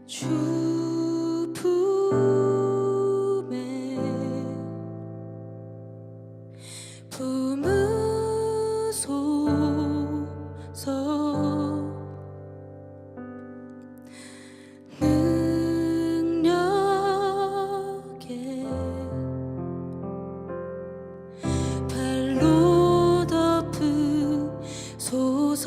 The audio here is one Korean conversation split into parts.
주 품에 품으소서. 능력에 발로 덮으소서.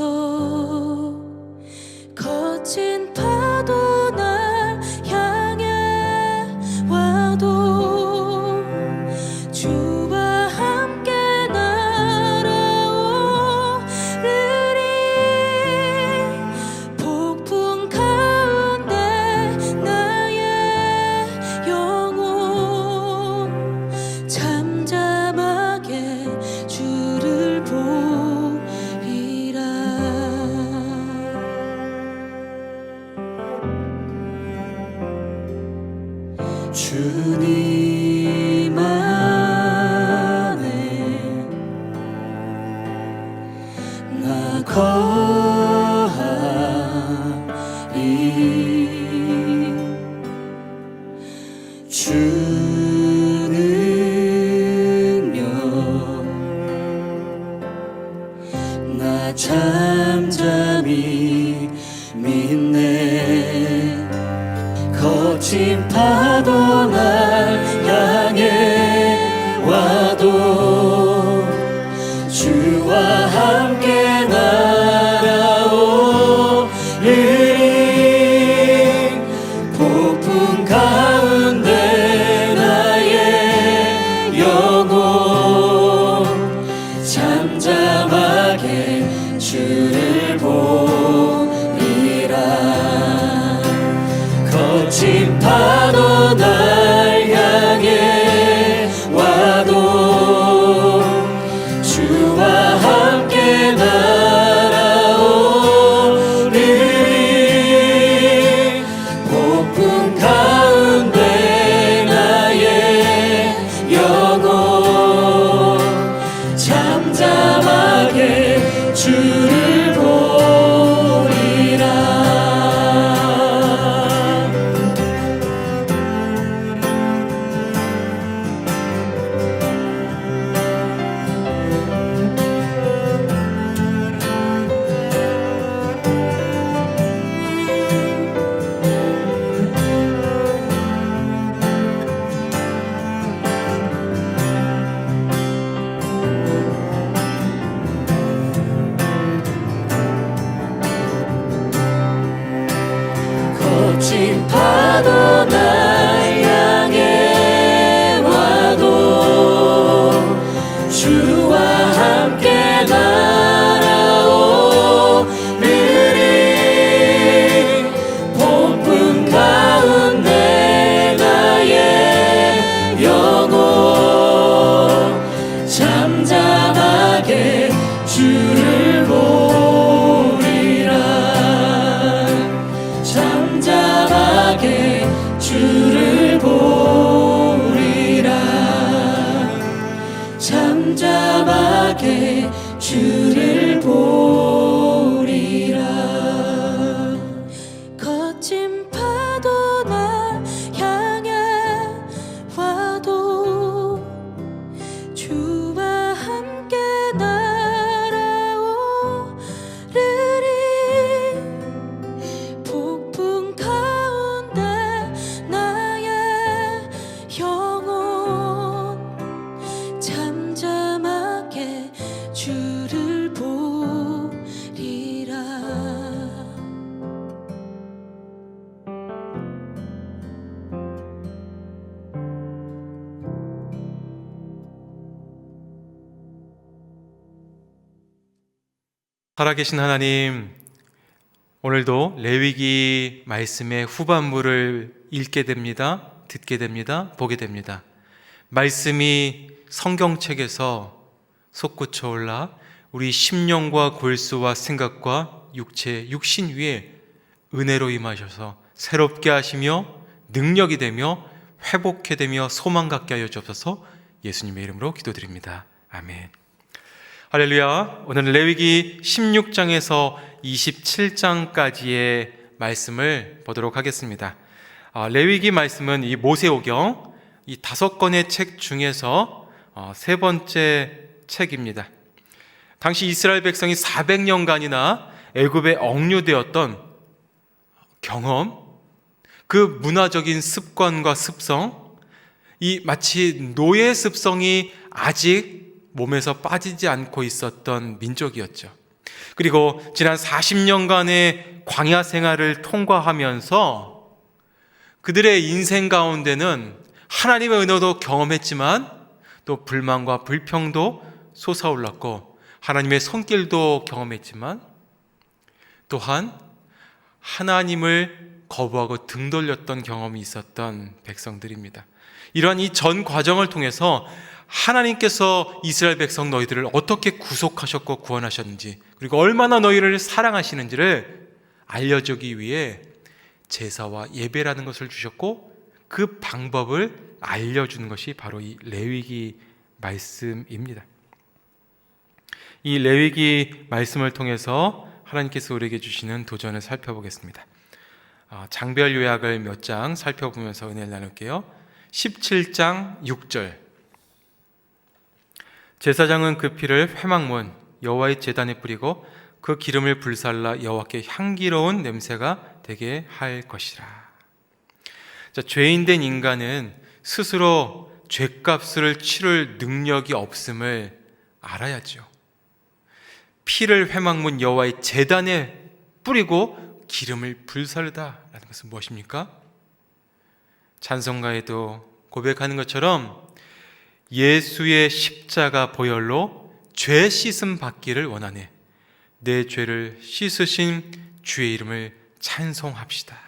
거친 파도 날 향해 와도 주와 함께 날아오르리. 폭풍 가운데 나의 영혼 잠잠하게 주를 보리라. 주님 안에 나 거하리. 주 능력 나 잠잠히 믿네. 거친 파도 날 향해 와도 주와 함께 날아오르리. 폭풍 가운데 나의 영혼 잠잠하게 주를 보리라. 거친 파도 날 향해 와도 주와 함께 날아오르리. 폭풍 가운데 나의 영혼 잠잠하게 주를 보리라. 거친 파도 날 향해 와도 주와 함께 날아오르리. 폭풍 가운데 나의 영혼 잠잠하게 주를 보리라. 잠잠하게 주를 보리라. 잠잠하게 주를 보리라. 거친 파도 날 향해 와도 주와 함께 날아오르리. 폭풍 가운데 나의 영혼 잠잠하게 주를 보리라. 살아계신 하나님, 오늘도 레위기 말씀의 후반부를 읽게 됩니다. 듣게 됩니다. 보게 됩니다. 말씀이 성경책에서 솟구쳐 올라 우리 심령과 골수와 생각과 육신 위에 은혜로 임하셔서 새롭게 하시며 능력이 되며 회복해 되며 소망 갖게 하여 주옵소서. 예수님의 이름으로 기도드립니다. 아멘. 할렐루야. 오늘은 레위기 16장에서 27장까지의 말씀을 보도록 하겠습니다. 레위기 말씀은 이 모세오경 이 5권의 책 중에서 세 번째 책입니다. 당시 이스라엘 백성이 400년간이나 애굽에 억류되었던 경험, 그 문화적인 습관과 습성, 이 마치 노예 습성이 아직 몸에서 빠지지 않고 있었던 민족이었죠. 그리고 지난 40년간의 광야 생활을 통과하면서 그들의 인생 가운데는 하나님의 은혜도 경험했지만 또 불만과 불평도 솟아올랐고 하나님의 손길도 경험했지만 또한 하나님을 거부하고 등 돌렸던 경험이 있었던 백성들입니다. 이러한 이 전 과정을 통해서 하나님께서 이스라엘 백성 너희들을 어떻게 구속하셨고 구원하셨는지, 그리고 얼마나 너희를 사랑하시는지를 알려주기 위해 제사와 예배라는 것을 주셨고 그 방법을 알려주는 것이 바로 이 레위기 말씀입니다. 이 레위기 말씀을 통해서 하나님께서 우리에게 주시는 도전을 살펴보겠습니다. 장별 요약을 몇 장 살펴보면서 은혜를 나눌게요. 17장 6절, 제사장은 그 피를 회막문 여호와의 제단에 뿌리고 그 기름을 불살라 여호와께 향기로운 냄새가 되게 할 것이라. 자, 죄인된 인간은 스스로 죄값을 치를 능력이 없음을 알아야죠. 피를 회막문 여호와의 제단에 뿌리고 기름을 불살르다라는 것은 무엇입니까? 찬송가에도 고백하는 것처럼 예수의 십자가 보혈로 죄 씻음 받기를 원하네. 내 죄를 씻으신 주의 이름을 찬송합시다.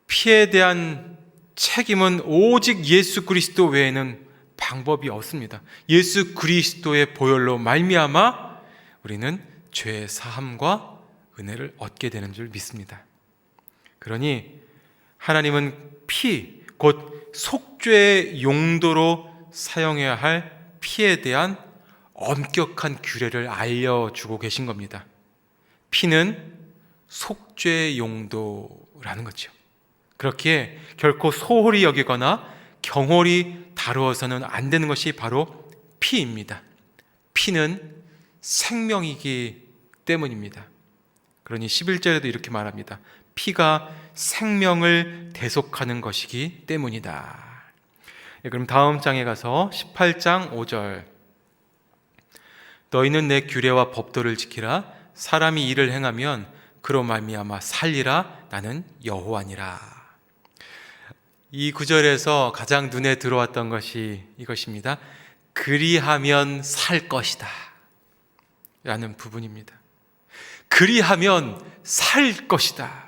피에 대한 책임은 오직 예수 그리스도 외에는 방법이 없습니다. 예수 그리스도의 보혈로 말미암아 우리는 죄 사함과 은혜를 얻게 되는 줄 믿습니다. 그러니 하나님은 피, 곧 속죄의 용도로 사용해야 할 피에 대한 엄격한 규례를 알려주고 계신 겁니다. 피는 속죄의 용도라는 거죠. 그렇기에 결코 소홀히 여기거나 경홀히 다루어서는 안 되는 것이 바로 피입니다. 피는 생명이기 때문입니다. 그러니 11절에도 이렇게 말합니다. 피가 생명을 대속하는 것이기 때문이다. 그럼 다음 장에 가서 18장 5절, 너희는 내 규례와 법도를 지키라. 사람이 이를 행하면 그로 말미암아 살리라. 나는 여호와니라. 이 구절에서 가장 눈에 들어왔던 것이 이것입니다. 그리하면 살 것이다 라는 부분입니다. 그리하면 살 것이다.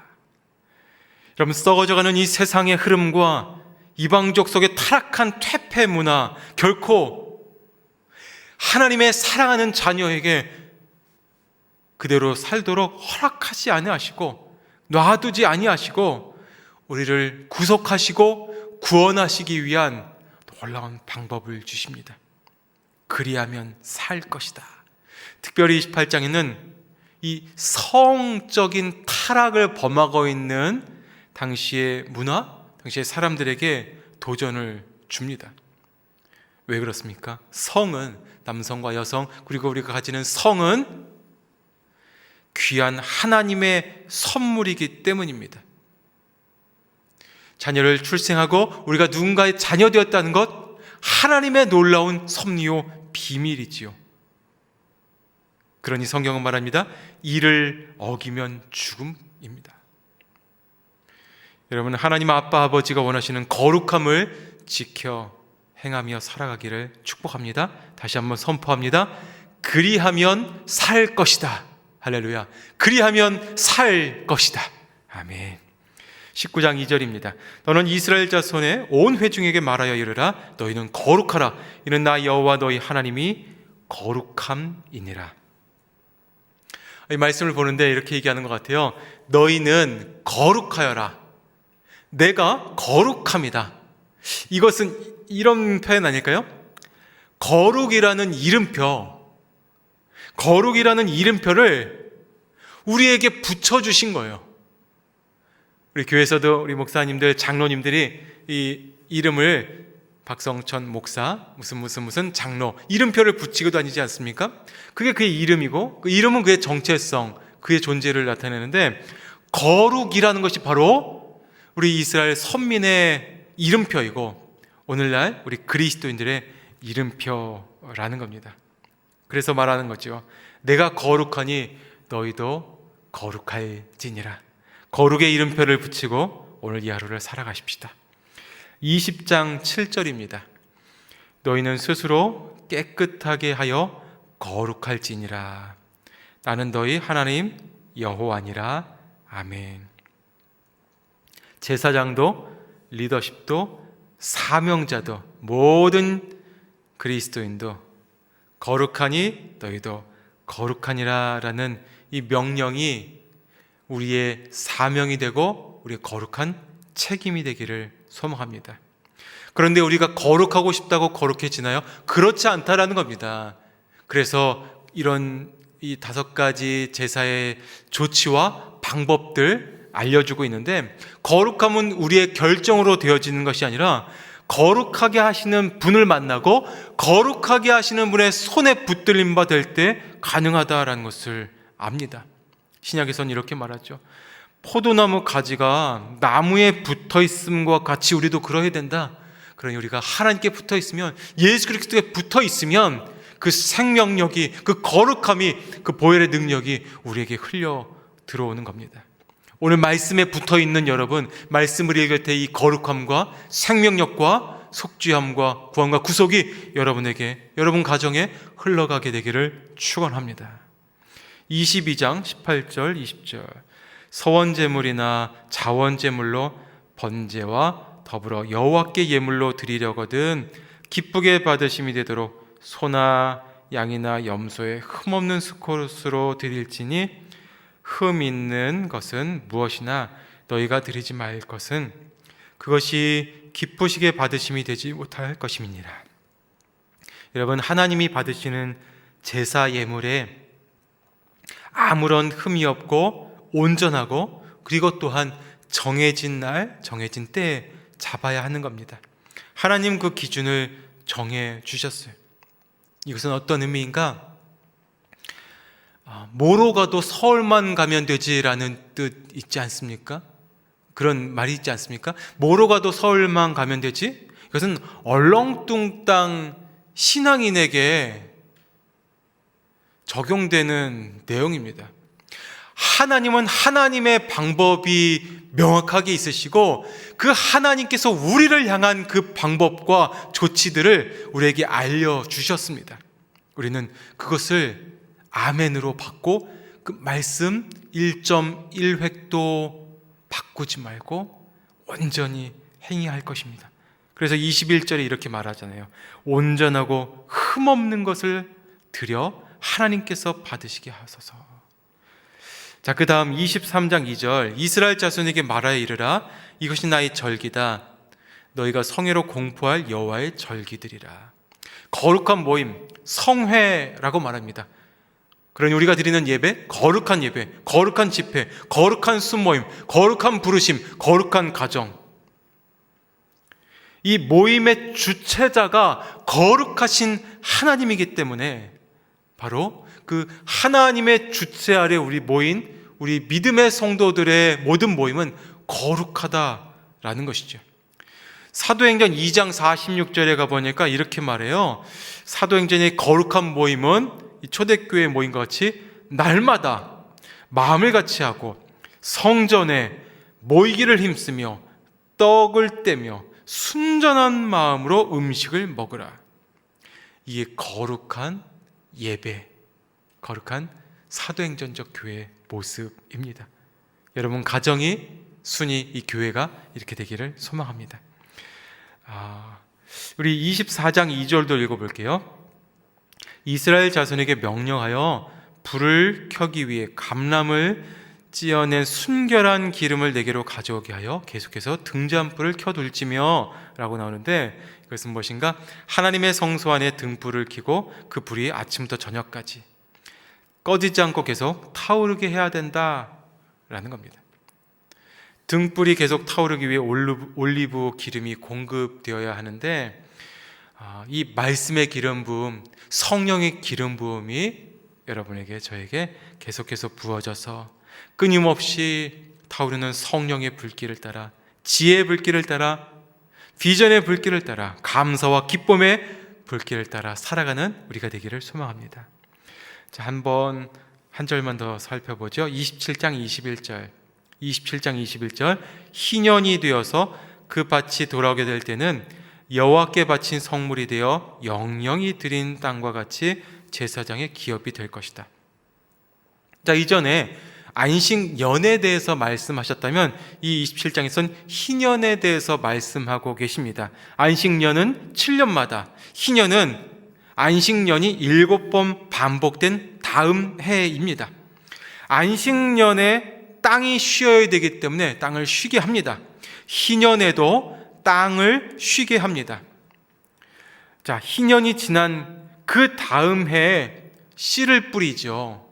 여러분, 썩어져가는 이 세상의 흐름과 이방족 속의 타락한 퇴폐 문화, 결코 하나님의 사랑하는 자녀에게 그대로 살도록 허락하지 아니하시고 놔두지 아니하시고 우리를 구속하시고 구원하시기 위한 놀라운 방법을 주십니다. 그리하면 살 것이다. 특별히 28장에는 이 성적인 타락을 범하고 있는 당시의 문화, 당시의 사람들에게 도전을 줍니다. 왜 그렇습니까? 성은, 남성과 여성, 그리고 우리가 가지는 성은 귀한 하나님의 선물이기 때문입니다. 자녀를 출생하고 우리가 누군가의 자녀 되었다는 것, 하나님의 놀라운 섭리요 비밀이지요. 그러니 성경은 말합니다. 이를 어기면 죽음입니다. 여러분, 하나님 아빠 아버지가 원하시는 거룩함을 지켜 행하며 살아가기를 축복합니다. 다시 한번 선포합니다. 그리하면 살 것이다. 할렐루야. 그리하면 살 것이다. 아멘. 19장 2절입니다. 너는 이스라엘 자손의 온 회중에게 말하여 이르라. 너희는 거룩하라. 이는 나 여호와 너희 하나님이 거룩함이니라. 이 말씀을 보는데 이렇게 얘기하는 것 같아요. 너희는 거룩하여라. 내가 거룩함이다. 이것은 이런 표현 아닐까요? 거룩이라는 이름표, 거룩이라는 이름표를 우리에게 붙여주신 거예요. 우리 교회에서도 우리 목사님들, 장로님들이 이 이름을 박성천 목사, 무슨 장로 이름표를 붙이고 다니지 않습니까? 그게 그의 이름이고, 그 이름은 그의 정체성, 그의 존재를 나타내는데, 거룩이라는 것이 바로 우리 이스라엘 선민의 이름표이고, 오늘날 우리 그리스도인들의 이름표라는 겁니다. 그래서 말하는 거죠. 내가 거룩하니 너희도 거룩할지니라. 거룩의 이름표를 붙이고 오늘 이 하루를 살아가십시다. 20장 7절입니다. 너희는 스스로 깨끗하게 하여 거룩할지니라. 나는 너희 하나님 여호와니라. 아멘. 제사장도 리더십도 사명자도 모든 그리스도인도 거룩하니 너희도 거룩하니라 라는 이 명령이 우리의 사명이 되고 우리의 거룩한 책임이 되기를 소망합니다. 그런데 우리가 거룩하고 싶다고 거룩해지나요? 그렇지 않다라는 겁니다. 그래서 이런 이 5가지 제사의 조치와 방법들 알려주고 있는데, 거룩함은 우리의 결정으로 되어지는 것이 아니라 거룩하게 하시는 분을 만나고 거룩하게 하시는 분의 손에 붙들림 바 될 때 가능하다라는 것을 압니다. 신약에서는 이렇게 말하죠. 포도나무 가지가 나무에 붙어 있음과 같이 우리도 그러해야 된다. 그러니 우리가 하나님께 붙어 있으면, 예수 그리스도에 붙어 있으면 그 생명력이, 그 거룩함이, 그 보혈의 능력이 우리에게 흘려 들어오는 겁니다. 오늘 말씀에 붙어 있는 여러분, 말씀을 읽을 때 이 거룩함과 생명력과 속죄함과 구원과 구속이 여러분에게, 여러분 가정에 흘러가게 되기를 축원합니다. 22장 18절 20절 서원제물이나 자원제물로 번제와 더불어 여호와께 예물로 드리려거든 기쁘게 받으심이 되도록 소나 양이나 염소의 흠없는 수컷으로 드릴지니 흠 있는 것은 무엇이나 너희가 드리지 말 것은 그것이 기쁘시게 받으심이 되지 못할 것임이니라. 여러분, 하나님이 받으시는 제사 예물에 아무런 흠이 없고 온전하고, 그리고 또한 정해진 날, 정해진 때에 잡아야 하는 겁니다. 하나님 그 기준을 정해 주셨어요. 이것은 어떤 의미인가? 뭐로 가도 서울만 가면 되지라는 뜻 있지 않습니까? 그런 말이 있지 않습니까? 뭐로 가도 서울만 가면 되지? 이것은 얼렁뚱땅 신앙인에게 적용되는 내용입니다. 하나님은 하나님의 방법이 명확하게 있으시고, 그 하나님께서 우리를 향한 그 방법과 조치들을 우리에게 알려주셨습니다. 우리는 그것을 아멘으로 받고 그 말씀 1.1획도 바꾸지 말고 온전히 행해야 할 것입니다. 그래서 21절에 이렇게 말하잖아요. 온전하고 흠없는 것을 드려 하나님께서 받으시게 하소서. 자, 그 다음 23장 2절 이스라엘 자손에게 말하여 이르라. 이것이 나의 절기다. 너희가 성회로 공포할 여호와의 절기들이라. 거룩한 모임, 성회라고 말합니다. 그러니 우리가 드리는 예배, 거룩한 집회, 거룩한 순모임, 거룩한 부르심, 거룩한 가정. 이 모임의 주체자가 거룩하신 하나님이기 때문에 바로 그 하나님의 주체 아래 우리 모인 우리 믿음의 성도들의 모든 모임은 거룩하다라는 것이죠. 사도행전 2장 46절에 가보니까 이렇게 말해요. 사도행전의 거룩한 모임은 초대교회 모임과 같이 날마다 마음을 같이 하고 성전에 모이기를 힘쓰며 떡을 떼며 순전한 마음으로 음식을 먹으라. 이게 거룩한 예배, 거룩한 사도행전적 교회의 모습입니다. 여러분 가정이 순위 이 교회가 이렇게 되기를 소망합니다. 우리 24장 2절도 읽어볼게요. 이스라엘 자손에게 명령하여 불을 켜기 위해 감람을 찌어낸 순결한 기름을 내게로 가져오게 하여 계속해서 등잔불을 켜둘지며 라고 나오는데, 이것은 무엇인가? 하나님의 성소 안에 등불을 켜고 그 불이 아침부터 저녁까지 꺼지지 않고 계속 타오르게 해야 된다라는 겁니다. 등불이 계속 타오르기 위해 올리브 기름이 공급되어야 하는데 이 말씀의 기름 부음, 성령의 기름 부음이 여러분에게 저에게 계속해서 부어져서 끊임없이 타오르는 성령의 불길을 따라, 지혜의 불길을 따라, 비전의 불길을 따라, 감사와 기쁨의 불길을 따라 살아가는 우리가 되기를 소망합니다. 자, 한번 한 절만 더 살펴보죠. 27장 21절. 27장 21절. 희년이 되어서 그 밭이 돌아오게 될 때는 여호와께 바친 성물이 되어 영영이 드린 땅과 같이 제사장의 기업이 될 것이다. 자, 이전에 안식년에 대해서 말씀하셨다면 이 27장에서는 희년에 대해서 말씀하고 계십니다. 안식년은 7년마다, 희년은 안식년이 7번 반복된 다음 해입니다. 안식년에 땅이 쉬어야 되기 때문에 땅을 쉬게 합니다. 희년에도 땅을 쉬게 합니다. 자, 희년이 지난 그 다음 해에 씨를 뿌리죠.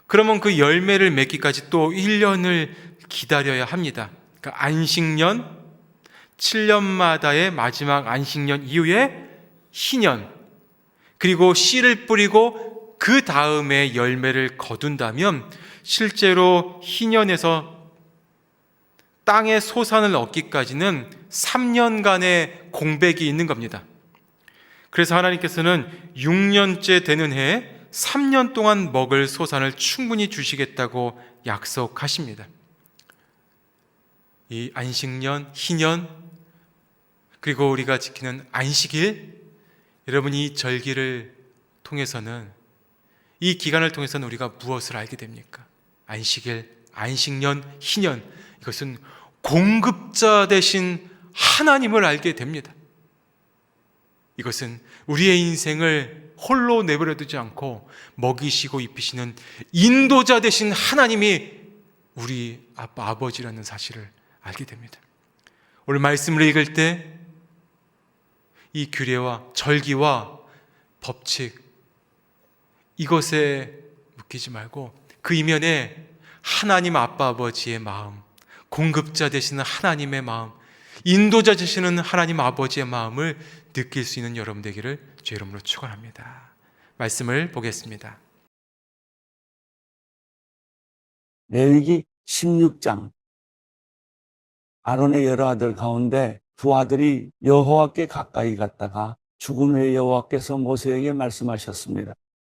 그러면 그 열매를 맺기까지 또 1년을 기다려야 합니다. 그러니까 안식년, 7년마다의 마지막 안식년 이후에 희년, 그리고 씨를 뿌리고 그 다음에 열매를 거둔다면 실제로 희년에서 땅의 소산을 얻기까지는 3년간의 공백이 있는 겁니다. 그래서 하나님께서는 6년째 되는 해에 3년 동안 먹을 소산을 충분히 주시겠다고 약속하십니다. 이 안식년, 희년, 그리고 우리가 지키는 안식일, 여러분 이 절기를 통해서는, 이 기간을 통해서는 우리가 무엇을 알게 됩니까? 안식일, 안식년, 희년, 이것은 공급자 되신 하나님을 알게 됩니다. 이것은 우리의 인생을 홀로 내버려 두지 않고 먹이시고 입히시는 인도자 되신 하나님이 우리 아버지라는 사실을 알게 됩니다. 오늘 말씀을 읽을 때 이 규례와 절기와 법칙, 이것에 묶이지 말고 그 이면에 하나님 아빠 아버지의 마음, 공급자 되시는 하나님의 마음, 인도자 되시는 하나님 아버지의 마음을 느낄 수 있는 여러분 되기를 주의 이름으로 축원합니다. 말씀을 보겠습니다. 레위기 16장. 아론의 여러 아들 가운데 두 아들이 여호와께 가까이 갔다가 죽은 후에 여호와께서 모세에게 말씀하셨습니다.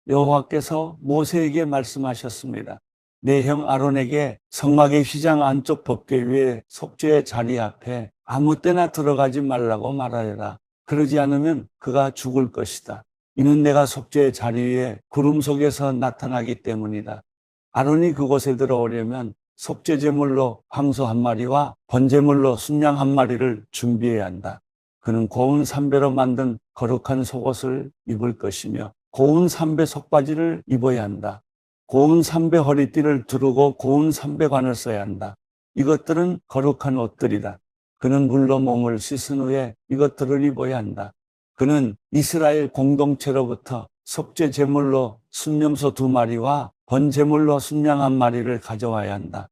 여호와께서 모세에게 말씀하셨습니다. 내 형 아론에게 성막의 휘장 안쪽 법궤 위에 속죄의 자리 앞에 아무 때나 들어가지 말라고 말하여라. 그러지 않으면 그가 죽을 것이다. 이는 내가 속죄의 자리 위에 구름 속에서 나타나기 때문이다. 아론이 그곳에 들어오려면 속죄 제물로 황소 한 마리와 번제물로 순양 한 마리를 준비해야 한다. 그는 고운 삼배로 만든 거룩한 속옷을 입을 것이며 고운 삼배 속바지를 입어야 한다. 고운 삼배 허리띠를 두르고 고운 삼배관을 써야 한다. 이것들은 거룩한 옷들이다. 그는 물로 몸을 씻은 후에 이것들을 입어야 한다. 그는 이스라엘 공동체로부터 속죄 제물로 순염소 2마리와 번제물로 순양 1마리를 가져와야 한다.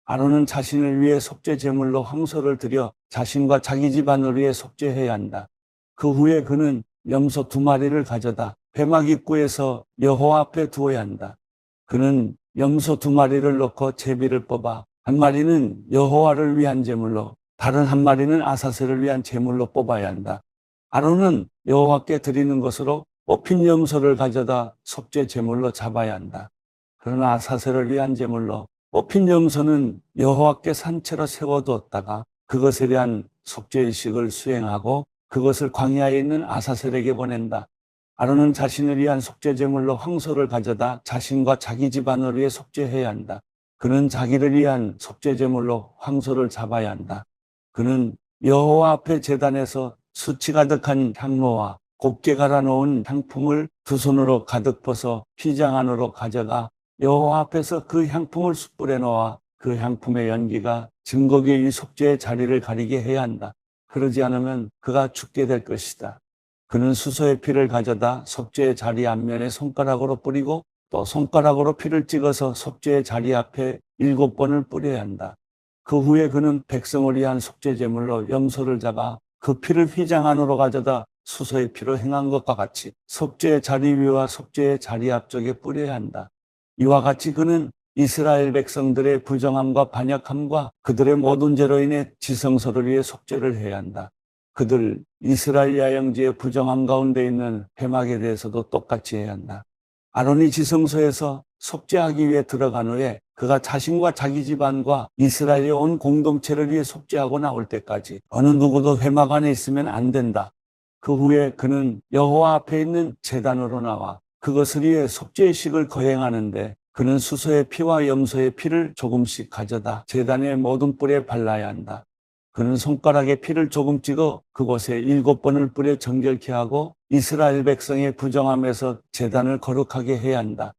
아론은 자신을 위해 속죄 제물로 황소를 드려 자신과 자기 집안을 위해 속죄해야 한다. 그 후에 그는 염소 2마리를 가져다 회막 입구에서 여호와 앞에 두어야 한다. 그는 염소 2마리를 넣고 제비를 뽑아 한 마리는 여호와를 위한 제물로, 다른 한 마리는 아사셀을 위한 제물로 뽑아야 한다. 아론은 여호와께 드리는 것으로 뽑힌 염소를 가져다 속죄 제물로 잡아야 한다. 그러나 아사셀을 위한 제물로 뽑힌 염소는 여호와께 산채로 세워두었다가 그것에 대한 속죄의식을 수행하고 그것을 광야에 있는 아사셀에게 보낸다. 아론은 자신을 위한 속죄 제물로 황소를 가져다 자신과 자기 집안을 위해 속죄해야 한다. 그는 자기를 위한 속죄 제물로 황소를 잡아야 한다. 그는 여호와 앞에 제단에서 수치 가득한 향로와 곱게 갈아놓은 향품을 두 손으로 가득 퍼서 휘장 안으로 가져가 여호와 앞에서 그 향품을 숯불에 넣어 그 향품의 연기가 증거궤 위 속죄의 자리를 가리게 해야 한다. 그러지 않으면 그가 죽게 될 것이다. 그는 수소의 피를 가져다 속죄의 자리 앞면에 손가락으로 뿌리고 또 손가락으로 피를 찍어서 속죄의 자리 앞에 7번을 뿌려야 한다. 그 후에 그는 백성을 위한 속죄 제물로 염소를 잡아 그 피를 휘장 안으로 가져다 수소의 피로 행한 것과 같이 속죄의 자리 위와 속죄의 자리 앞쪽에 뿌려야 한다. 이와 같이 그는 이스라엘 백성들의 부정함과 반역함과 그들의 모든 죄로 인해 지성소를 위해 속죄를 해야 한다. 그들 이스라엘 야영지의 부정함 가운데 있는 회막에 대해서도 똑같이 해야 한다. 아론이 지성소에서 속죄하기 위해 들어간 후에 그가 자신과 자기 집안과 이스라엘의 온 공동체를 위해 속죄하고 나올 때까지 어느 누구도 회막 안에 있으면 안 된다. 그 후에 그는 여호와 앞에 있는 제단으로 나와 그것을 위해 속죄의식을 거행하는데 그는 수소의 피와 염소의 피를 조금씩 가져다 제단의 모든 뿔에 발라야 한다. 그는 손가락에 피를 조금 찍어 그곳에 7번을 뿌려 정결케 하고 이스라엘 백성의 부정함에서 제단을 거룩하게 해야 한다.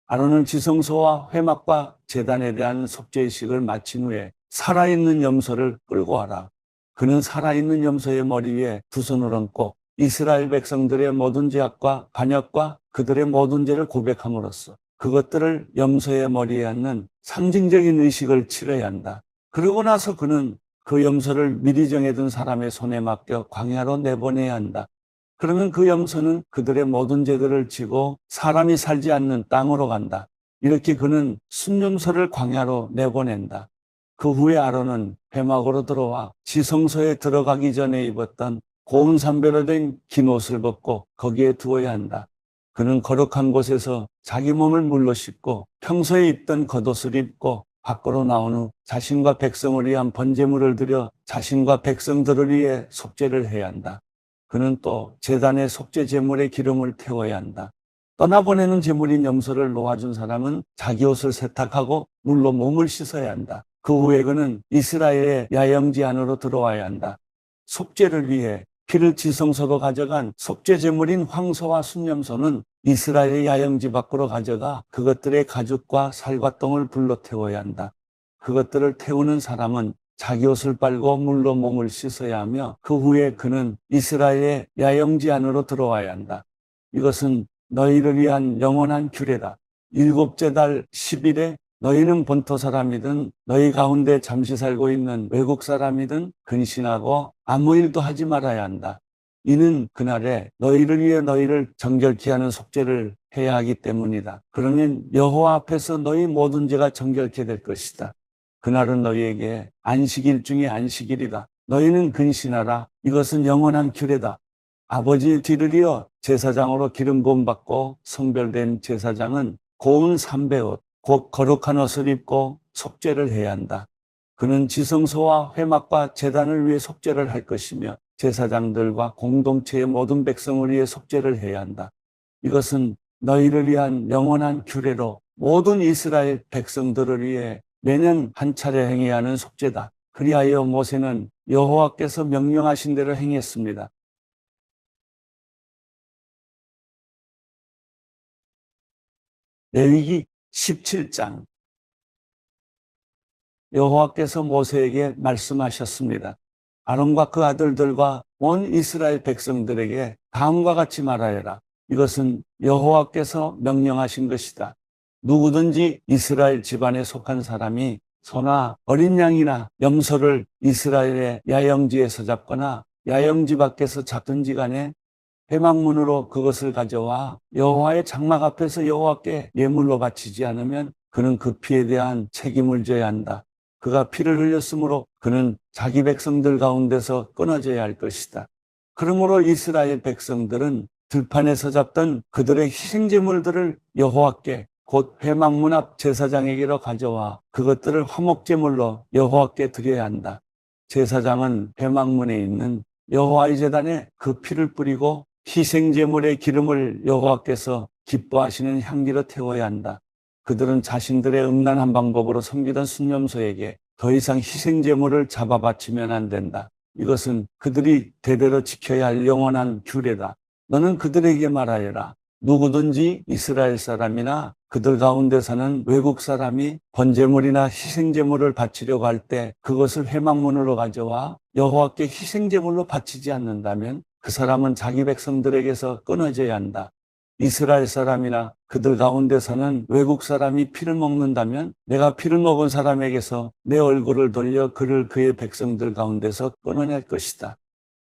아론은 지성소와 회막과 제단에 대한 속죄의식을 마친 후에 살아있는 염소를 끌고 와라. 그는 살아있는 염소의 머리 위에 두 손을 얹고 이스라엘 백성들의 모든 죄악과 반역과 그들의 모든 죄를 고백함으로써 그것들을 염소의 머리에 앉는 상징적인 의식을 치러야 한다. 그러고 나서 그는 그 염소를 미리 정해둔 사람의 손에 맡겨 광야로 내보내야 한다. 그러면 그 염소는 그들의 모든 죄들을 지고 사람이 살지 않는 땅으로 간다. 이렇게 그는 순염소를 광야로 내보낸다. 그 후에 아론은 회막으로 들어와 지성소에 들어가기 전에 입었던 고운 삼배로 된 긴 옷을 벗고 거기에 두어야 한다. 그는 거룩한 곳에서 자기 몸을 물로 씻고 평소에 입던 겉옷을 입고 밖으로 나온 후 자신과 백성을 위한 번제물을 드려 자신과 백성들을 위해 속죄를 해야 한다. 그는 또 제단의 속죄 제물에 기름을 태워야 한다. 떠나보내는 제물인 염소를 놓아준 사람은 자기 옷을 세탁하고 물로 몸을 씻어야 한다. 그 후에 그는 이스라엘의 야영지 안으로 들어와야 한다. 속죄를 위해 피를 지성소로 가져간 속죄 제물인 황소와 순염소는 이스라엘의 야영지 밖으로 가져가 그것들의 가죽과 살과 똥을 불로 태워야 한다. 그것들을 태우는 사람은 자기 옷을 빨고 물로 몸을 씻어야 하며 그 후에 그는 이스라엘의 야영지 안으로 들어와야 한다. 이것은 너희를 위한 영원한 규례다. 7째 달 10일에 너희는 본토 사람이든 너희 가운데 잠시 살고 있는 외국 사람이든 근신하고 아무 일도 하지 말아야 한다. 이는 그날에 너희를 위해 너희를 정결케 하는 속죄를 해야 하기 때문이다. 그러면 여호와 앞에서 너희 모든 죄가 정결케 될 것이다. 그날은 너희에게 안식일 중에 안식일이다. 너희는 근신하라. 이것은 영원한 규례다. 아버지 뒤를 이어 제사장으로 기름 부음 받고 성별된 제사장은 고운 삼배옷 곧 거룩한 옷을 입고 속죄를 해야 한다. 그는 지성소와 회막과 제단을 위해 속죄를 할 것이며 제사장들과 공동체의 모든 백성을 위해 속죄를 해야 한다. 이것은 너희를 위한 영원한 규례로 모든 이스라엘 백성들을 위해 매년 한 차례 행해야 하는 속죄다. 그리하여 모세는 여호와께서 명령하신 대로 행했습니다. 레위기 17장. 여호와께서 모세에게 말씀하셨습니다. 아론과 그 아들들과 온 이스라엘 백성들에게 다음과 같이 말하여라. 이것은 여호와께서 명령하신 것이다. 누구든지 이스라엘 집안에 속한 사람이 소나 어린 양이나 염소를 이스라엘의 야영지에서 잡거나 야영지 밖에서 잡든지 간에 회막문으로 그것을 가져와 여호와의 장막 앞에서 여호와께 예물로 바치지 않으면 그는 그 피에 대한 책임을 져야 한다. 그가 피를 흘렸으므로 그는 자기 백성들 가운데서 끊어져야 할 것이다. 그러므로 이스라엘 백성들은 들판에서 잡던 그들의 희생제물들을 여호와께 곧 회막문 앞 제사장에게로 가져와 그것들을 화목제물로 여호와께 드려야 한다. 제사장은 회막문에 있는 여호와의 제단에 그 피를 뿌리고 희생제물의 기름을 여호와께서 기뻐하시는 향기로 태워야 한다. 그들은 자신들의 음란한 방법으로 섬기던 순념소에게 더 이상 희생제물을 잡아 바치면 안 된다. 이것은 그들이 대대로 지켜야 할 영원한 규례다. 너는 그들에게 말하여라. 누구든지 이스라엘 사람이나 그들 가운데 사는 외국 사람이 번제물이나 희생제물을 바치려고 할 때 그것을 회막문으로 가져와 여호와께 희생제물로 바치지 않는다면 그 사람은 자기 백성들에게서 끊어져야 한다. 이스라엘 사람이나 그 그들 가운데서는 외국 사람이 피를 먹는다면 내가 피를 먹은 사람에게서 내 얼굴을 돌려 그를 그의 백성들 가운데서 끊어낼 것이다.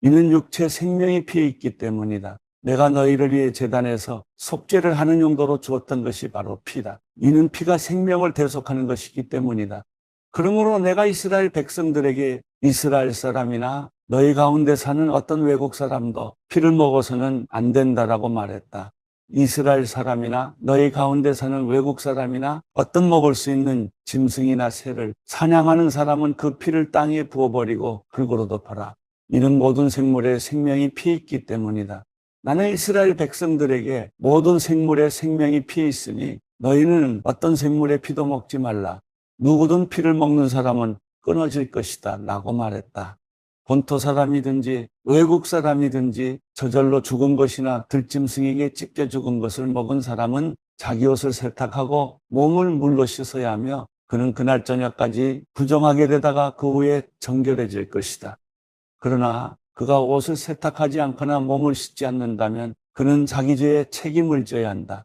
이는 육체 생명이 피에 있기 때문이다. 내가 너희를 위해 제단에서 속죄를 하는 용도로 주었던 것이 바로 피다. 이는 피가 생명을 대속하는 것이기 때문이다. 그러므로 내가 이스라엘 백성들에게 이스라엘 사람이나 너희 가운데 사는 어떤 외국 사람도 피를 먹어서는 안 된다라고 말했다. 이스라엘 사람이나 너희 가운데 사는 외국 사람이나 어떤 먹을 수 있는 짐승이나 새를 사냥하는 사람은 그 피를 땅에 부어버리고 불구로 덮어라. 이는 모든 생물의 생명이 피에 있기 때문이다. 나는 이스라엘 백성들에게 모든 생물의 생명이 피에 있으니 너희는 어떤 생물의 피도 먹지 말라. 누구든 피를 먹는 사람은 끊어질 것이다 라고 말했다. 본토 사람이든지 외국 사람이든지 저절로 죽은 것이나 들짐승에게 찢겨 죽은 것을 먹은 사람은 자기 옷을 세탁하고 몸을 물로 씻어야 하며 그는 그날 저녁까지 부정하게 되다가 그 후에 정결해질 것이다. 그러나 그가 옷을 세탁하지 않거나 몸을 씻지 않는다면 그는 자기 죄에 책임을 져야 한다.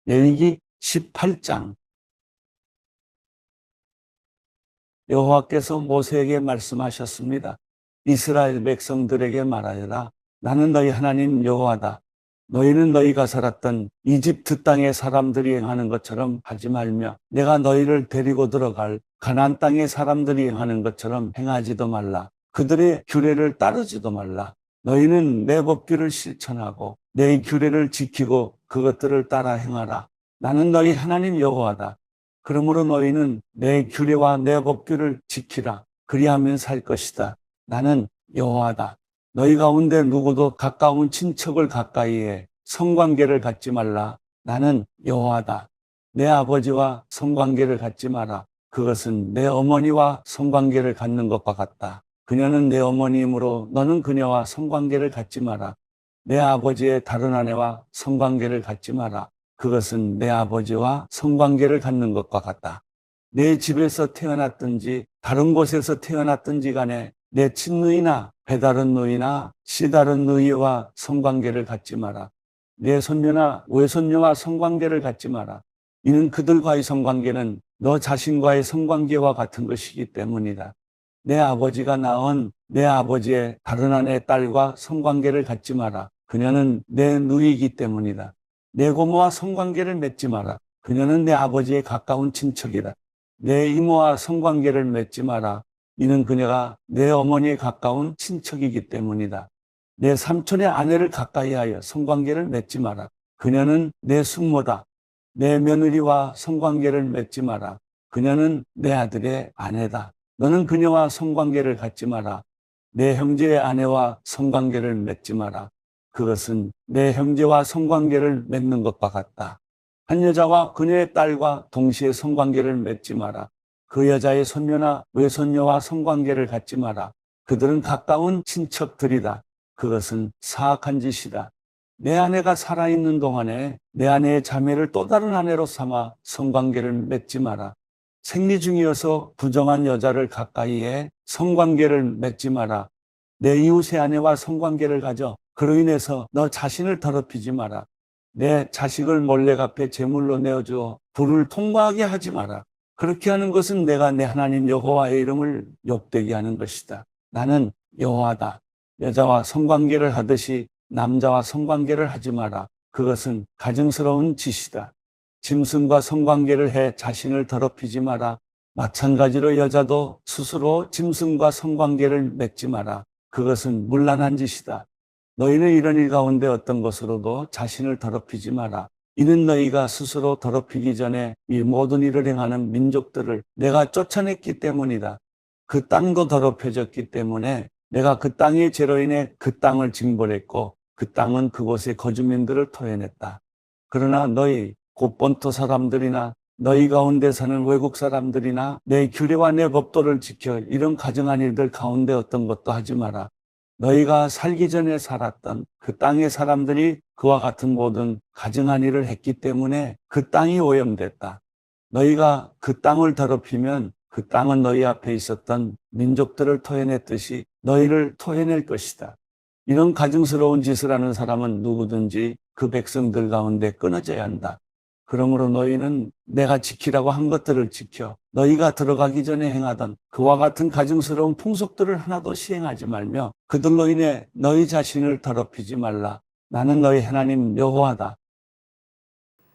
레위기 18장. 여호와께서 모세에게 말씀하셨습니다. 이스라엘 백성들에게 말하여라. 나는 너희 하나님 여호와다. 너희는 너희가 살았던 이집트 땅의 사람들이 행하는 것처럼 하지 말며 내가 너희를 데리고 들어갈 가나안 땅의 사람들이 행하는 것처럼 행하지도 말라. 그들의 규례를 따르지도 말라. 너희는 내 법규를 실천하고 내 규례를 지키고 그것들을 따라 행하라. 나는 너희 하나님 여호와다. 그러므로 너희는 내 규례와 내 법규를 지키라. 그리하면 살 것이다. 나는 여호와다. 너희 가운데 누구도 가까운 친척을 가까이에 성관계를 갖지 말라. 나는 여호와다. 내 아버지와 성관계를 갖지 마라. 그것은 내 어머니와 성관계를 갖는 것과 같다. 그녀는 내 어머니이므로 너는 그녀와 성관계를 갖지 마라. 내 아버지의 다른 아내와 성관계를 갖지 마라. 그것은 내 아버지와 성관계를 갖는 것과 같다. 내 집에서 태어났든지 다른 곳에서 태어났든지 간에 내 친누이나 배다른 누이나 씨다른 누이와 성관계를 갖지 마라. 내 손녀나 외손녀와 성관계를 갖지 마라. 이는 그들과의 성관계는 너 자신과의 성관계와 같은 것이기 때문이다. 내 아버지가 낳은 내 아버지의 다른 아내의 딸과 성관계를 갖지 마라. 그녀는 내 누이이기 때문이다. 내 고모와 성관계를 맺지 마라. 그녀는 내 아버지의 가까운 친척이다. 내 이모와 성관계를 맺지 마라. 이는 그녀가 내 어머니의 가까운 친척이기 때문이다. 내 삼촌의 아내를 가까이하여 성관계를 맺지 마라. 그녀는 내 숙모다. 내 며느리와 성관계를 맺지 마라. 그녀는 내 아들의 아내다. 너는 그녀와 성관계를 갖지 마라. 내 형제의 아내와 성관계를 맺지 마라. 그것은 내 형제와 성관계를 맺는 것과 같다. 한 여자와 그녀의 딸과 동시에 성관계를 맺지 마라. 그 여자의 손녀나 외손녀와 성관계를 갖지 마라. 그들은 가까운 친척들이다. 그것은 사악한 짓이다. 내 아내가 살아있는 동안에 내 아내의 자매를 또 다른 아내로 삼아 성관계를 맺지 마라. 생리 중이어서 부정한 여자를 가까이에 성관계를 맺지 마라. 내 이웃의 아내와 성관계를 가져 그로 인해서 너 자신을 더럽히지 마라. 내 자식을 몰래 갚에 제물로 내어주어 불을 통과하게 하지 마라. 그렇게 하는 것은 내가 내 하나님 여호와의 이름을 욕되게 하는 것이다. 나는 여호와다. 여자와 성관계를 하듯이 남자와 성관계를 하지 마라. 그것은 가증스러운 짓이다. 짐승과 성관계를 해 자신을 더럽히지 마라. 마찬가지로 여자도 스스로 짐승과 성관계를 맺지 마라. 그것은 문란한 짓이다. 너희는 이런 일 가운데 어떤 것으로도 자신을 더럽히지 마라. 이는 너희가 스스로 더럽히기 전에 이 모든 일을 행하는 민족들을 내가 쫓아냈기 때문이다. 그 땅도 더럽혀졌기 때문에 내가 그 땅의 죄로 인해 그 땅을 징벌했고 그 땅은 그곳의 거주민들을 토해냈다. 그러나 너희 곧 본토 사람들이나 너희 가운데 사는 외국 사람들이나 내 규례와 내 법도를 지켜 이런 가증한 일들 가운데 어떤 것도 하지 마라. 너희가 살기 전에 살았던 그 땅의 사람들이 그와 같은 모든 가증한 일을 했기 때문에 그 땅이 오염됐다. 너희가 그 땅을 더럽히면 그 땅은 너희 앞에 있었던 민족들을 토해냈듯이 너희를 토해낼 것이다. 이런 가증스러운 짓을 하는 사람은 누구든지 그 백성들 가운데 끊어져야 한다. 그러므로 너희는 내가 지키라고 한 것들을 지켜 너희가 들어가기 전에 행하던 그와 같은 가증스러운 풍속들을 하나도 시행하지 말며 그들로 인해 너희 자신을 더럽히지 말라. 나는 너희 하나님 여호와다.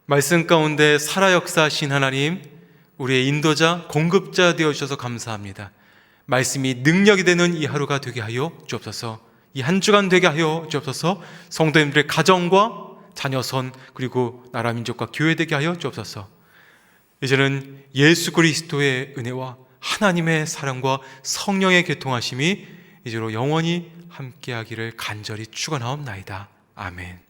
말씀 가운데 살아 역사하신 하나님, 우리의 인도자, 공급자 되어주셔서 감사합니다. 말씀이 능력이 되는 이 하루가 되게 하여 주옵소서. 이 한 주간 되게 하여 주옵소서. 성도님들의 가정과 자녀선 그리고 나라 민족과 교회 되게 하여 주옵소서. 이제는 예수 그리스도의 은혜와 하나님의 사랑과 성령의 교통하심이 이제로 영원히 함께하기를 간절히 축원하옵나이다. 아멘.